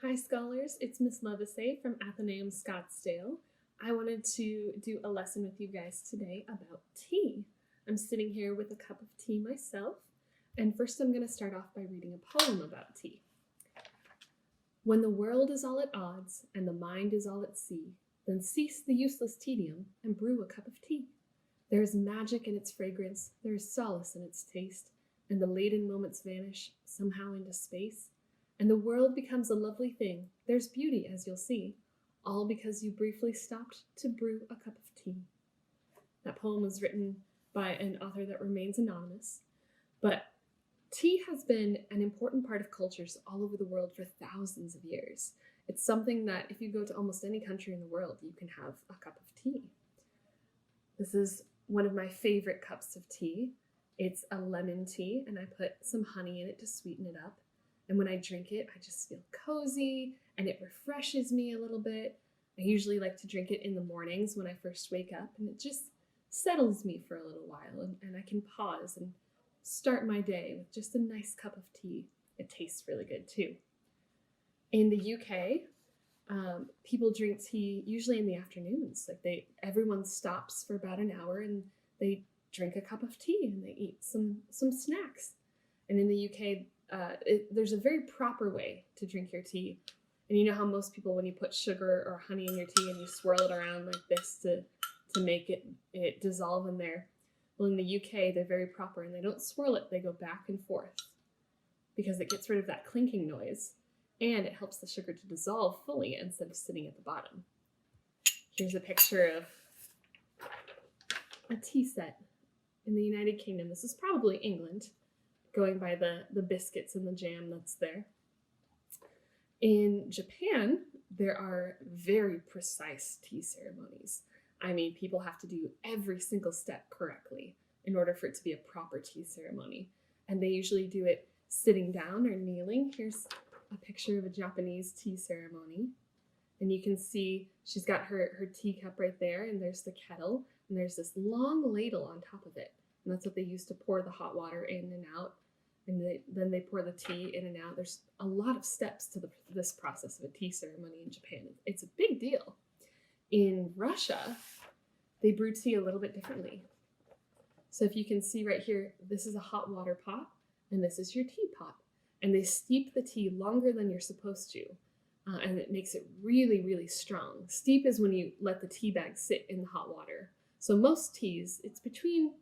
Hi scholars, it's Miss Lievsay from Athenaeum Scottsdale. I wanted to do a lesson with you guys today about tea. I'm sitting here with a cup of tea myself, and first I'm going to start off by reading a poem about tea. When the world is all at odds and the mind is all at sea, then cease the useless tedium and brew a cup of tea. There is magic in its fragrance, there is solace in its taste, and the laden moments vanish somehow into space. And the world becomes a lovely thing. There's beauty, as you'll see, all because you briefly stopped to brew a cup of tea. That poem was written by an author that remains anonymous, but tea has been an important part of cultures all over the world for thousands of years. It's something that if you go to almost any country in the world, you can have a cup of tea. This is one of my favorite cups of tea. It's a lemon tea, and I put some honey in it to sweeten it up. And when I drink it, I just feel cozy and it refreshes me a little bit. I usually like to drink it in the mornings when I first wake up, and it just settles me for a little while, and I can pause and start my day with just a nice cup of tea. It tastes really good too. In the UK, people drink tea usually in the afternoons. Everyone stops for about an hour and they drink a cup of tea and they eat some snacks. And in the UK, there's a very proper way to drink your tea. And you know how most people, when you put sugar or honey in your tea and you swirl it around like this to make it dissolve in there. Well, in the UK, they're very proper and they don't swirl it. They go back and forth because it gets rid of that clinking noise and it helps the sugar to dissolve fully instead of sitting at the bottom. Here's a picture of a tea set in the United Kingdom. This is probably England, going by the biscuits and the jam that's there. In Japan, there are very precise tea ceremonies. I mean, people have to do every single step correctly in order for it to be a proper tea ceremony. And they usually do it sitting down or kneeling. Here's a picture of a Japanese tea ceremony. And you can see she's got her teacup right there, and there's the kettle, and there's this long ladle on top of it. And that's what they use to pour the hot water in and out. And then they pour the tea in and out. There's a lot of steps to this process of a tea ceremony in Japan. It's a big deal. In Russia, they brew tea a little bit differently. So if you can see right here, this is a hot water pot, and this is your teapot. And they steep the tea longer than you're supposed to, and it makes it really, really strong. Steep is when you let the tea bag sit in the hot water. So most teas, it's between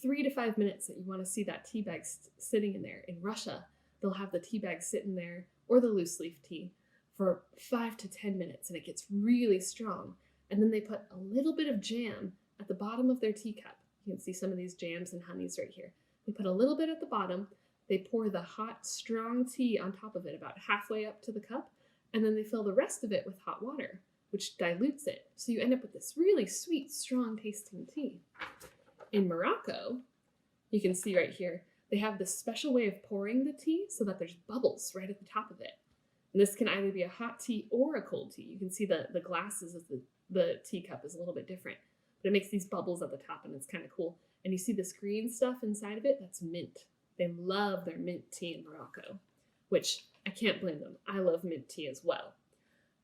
3 to 5 minutes that you want to see that tea bag sitting in there. In Russia, they'll have the tea bag sit in there, or the loose leaf tea, for 5 to 10 minutes, and it gets really strong. And then they put a little bit of jam at the bottom of their teacup. You can see some of these jams and honeys right here. They put a little bit at the bottom. They pour the hot, strong tea on top of it, about halfway up to the cup, and then they fill the rest of it with hot water, which dilutes it. So you end up with this really sweet, strong tasting tea. In Morocco, you can see right here, they have this special way of pouring the tea so that there's bubbles right at the top of it. And this can either be a hot tea or a cold tea. You can see the glasses of the teacup is a little bit different, but it makes these bubbles at the top, and it's kind of cool. And you see this green stuff inside of it? That's mint. They love their mint tea in Morocco, which I can't blame them. I love mint tea as well.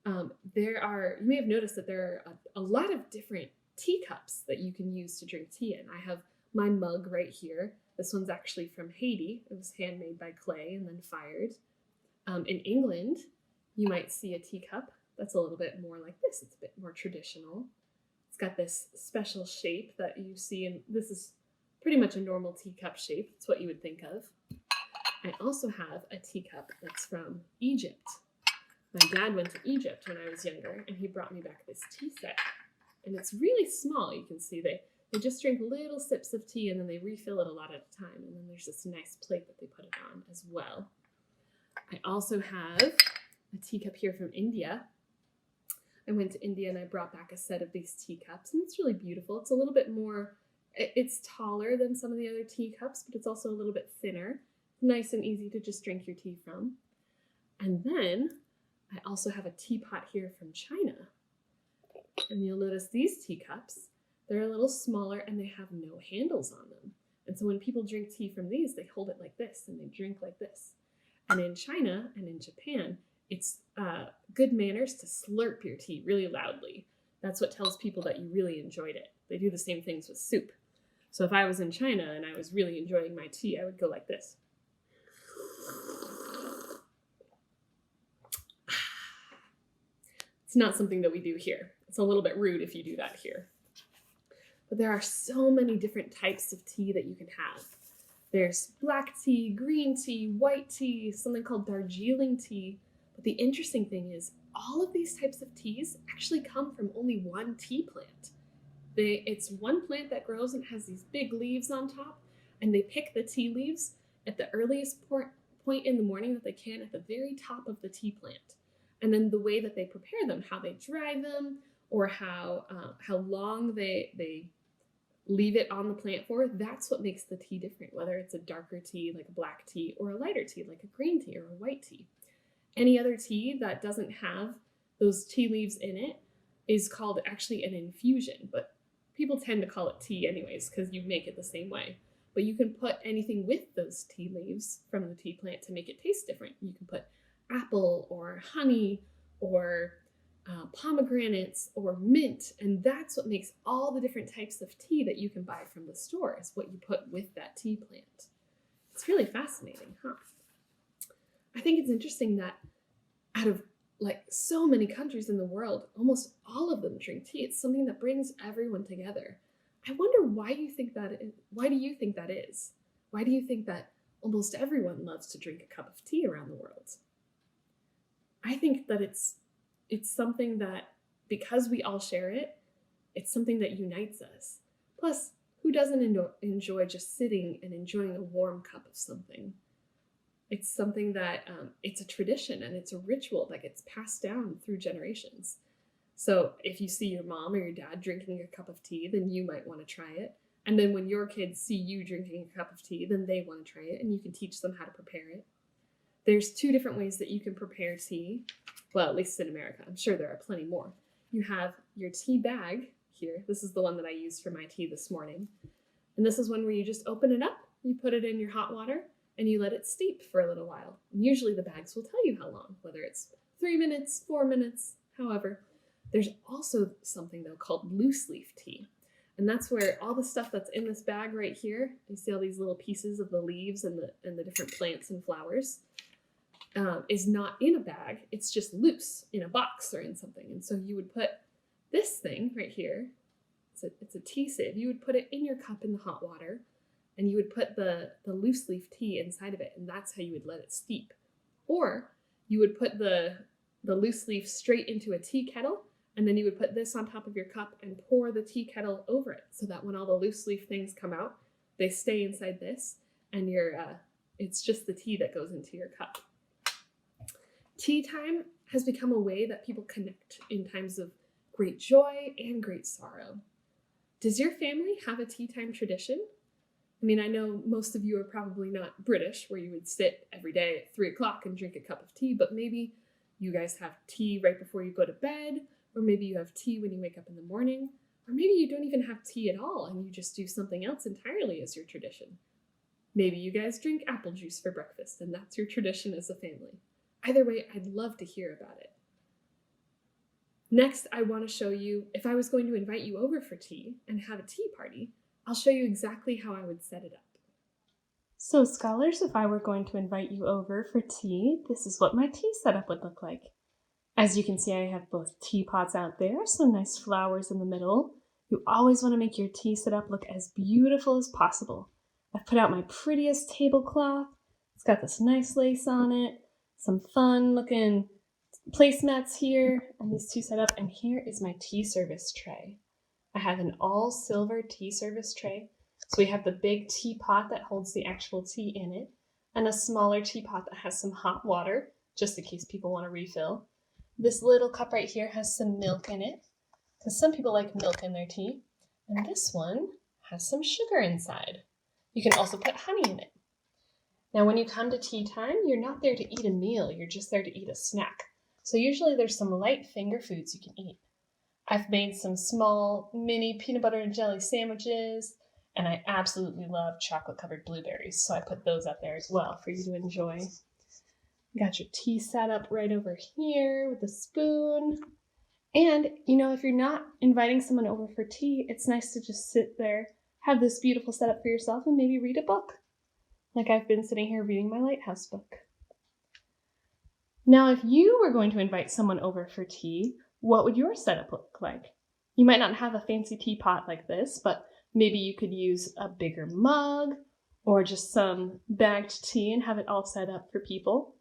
You may have noticed that there are a lot of different teacups that you can use to drink tea in. I have my mug right here. This one's actually from Haiti. It was handmade by clay and then fired. In England, you might see a teacup that's a little bit more like this. It's a bit more traditional. It's got this special shape that you see, and this is pretty much a normal teacup shape. It's what you would think of. I also have a teacup that's from Egypt. My dad went to Egypt when I was younger, and he brought me back this tea set. And it's really small. You can see they just drink little sips of tea, and then they refill it a lot at a time. And then there's this nice plate that they put it on as well. I also have a teacup here from India. I went to India and I brought back a set of these teacups, and it's really beautiful. It's a little bit more, it's taller than some of the other teacups, but it's also a little bit thinner. Nice and easy to just drink your tea from. And then I also have a teapot here from China. And you'll notice these teacups, they're a little smaller and they have no handles on them. And so when people drink tea from these, they hold it like this and they drink like this. And in China and in Japan, it's good manners to slurp your tea really loudly. That's what tells people that you really enjoyed it. They do the same things with soup. So if I was in China and I was really enjoying my tea, I would go like this. It's not something that we do here. It's a little bit rude if you do that here. But there are so many different types of tea that you can have. There's black tea, green tea, white tea, something called Darjeeling tea. But the interesting thing is all of these types of teas actually come from only one tea plant. It's one plant that grows and has these big leaves on top, and they pick the tea leaves at the earliest point in the morning that they can at the very top of the tea plant. And then the way that they prepare them, how they dry them, or how long they leave it on the plant for, that's what makes the tea different, whether it's a darker tea like a black tea or a lighter tea like a green tea or a white tea. Any other tea that doesn't have those tea leaves in it is called actually an infusion, but people tend to call it tea anyways because you make it the same way. But you can put anything with those tea leaves from the tea plant to make it taste different. You can put apple or honey or pomegranates or mint, and that's what makes all the different types of tea that you can buy from the store is what you put with that tea plant. It's really fascinating, huh? I think it's interesting that out of like so many countries in the world, almost all of them drink tea. It's something that brings everyone together. I wonder why you think that is. Why do you think that is? Why do you think that almost everyone loves to drink a cup of tea around the world? I think that it's something that, because we all share it, it's something that unites us. Plus, who doesn't enjoy just sitting and enjoying a warm cup of something? It's something that, it's a tradition and it's a ritual that gets passed down through generations. So if you see your mom or your dad drinking a cup of tea, then you might want to try it. And then when your kids see you drinking a cup of tea, then they want to try it and you can teach them how to prepare it. There's 2 different ways that you can prepare tea. Well, at least in America. I'm sure there are plenty more. You have your tea bag here. This is the one that I used for my tea this morning. And this is one where you just open it up, you put it in your hot water, and you let it steep for a little while. And usually the bags will tell you how long, whether it's 3 minutes, 4 minutes, however. There's also something, though, called loose leaf tea. And that's where all the stuff that's in this bag right here, you see all these little pieces of the leaves and the different plants and flowers, is not in a bag. It's just loose in a box or in something. And so you would put this thing right here, it's a tea sieve. You would put it in your cup in the hot water, and you would put the loose leaf tea inside of it, and that's how you would let it steep. Or you would put the loose leaf straight into a tea kettle, and then you would put this on top of your cup and pour the tea kettle over it, so that when all the loose leaf things come out, they stay inside this, and it's just the tea that goes into your cup. Tea time has become a way that people connect in times of great joy and great sorrow. Does your family have a tea time tradition? I mean, I know most of you are probably not British, where you would sit every day at 3 o'clock and drink a cup of tea, but maybe you guys have tea right before you go to bed, or maybe you have tea when you wake up in the morning, or maybe you don't even have tea at all and you just do something else entirely as your tradition. Maybe you guys drink apple juice for breakfast and that's your tradition as a family. Either way, I'd love to hear about it. Next, I want to show you, if I was going to invite you over for tea and have a tea party, I'll show you exactly how I would set it up. So scholars, if I were going to invite you over for tea, this is what my tea setup would look like. As you can see, I have both teapots out there, some nice flowers in the middle. You always want to make your tea setup look as beautiful as possible. I've put out my prettiest tablecloth. It's got this nice lace on it, some fun looking placemats here, and these two set up, and here is my tea service tray. I have an all silver tea service tray. So we have the big teapot that holds the actual tea in it, and a smaller teapot that has some hot water, just in case people want to refill. This little cup right here has some milk in it, because some people like milk in their tea. And this one has some sugar inside. You can also put honey in it. Now, when you come to tea time, you're not there to eat a meal, you're just there to eat a snack. So usually there's some light finger foods you can eat. I've made some small mini peanut butter and jelly sandwiches, and I absolutely love chocolate-covered blueberries, so I put those up there as well for you to enjoy. You got your tea set up right over here with a spoon. And, you know, if you're not inviting someone over for tea, it's nice to just sit there, have this beautiful setup for yourself, and maybe read a book. Like I've been sitting here reading my Lighthouse book. Now, if you were going to invite someone over for tea, what would your setup look like? You might not have a fancy teapot like this, but maybe you could use a bigger mug or just some bagged tea and have it all set up for people.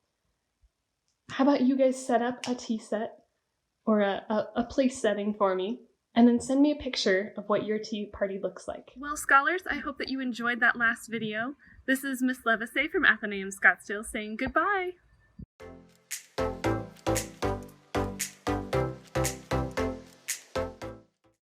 How about you guys set up a tea set or a place setting for me, and then send me a picture of what your tea party looks like. Well, scholars, I hope that you enjoyed that last video. This is Miss Lievsay from Athenaeum Scottsdale saying goodbye.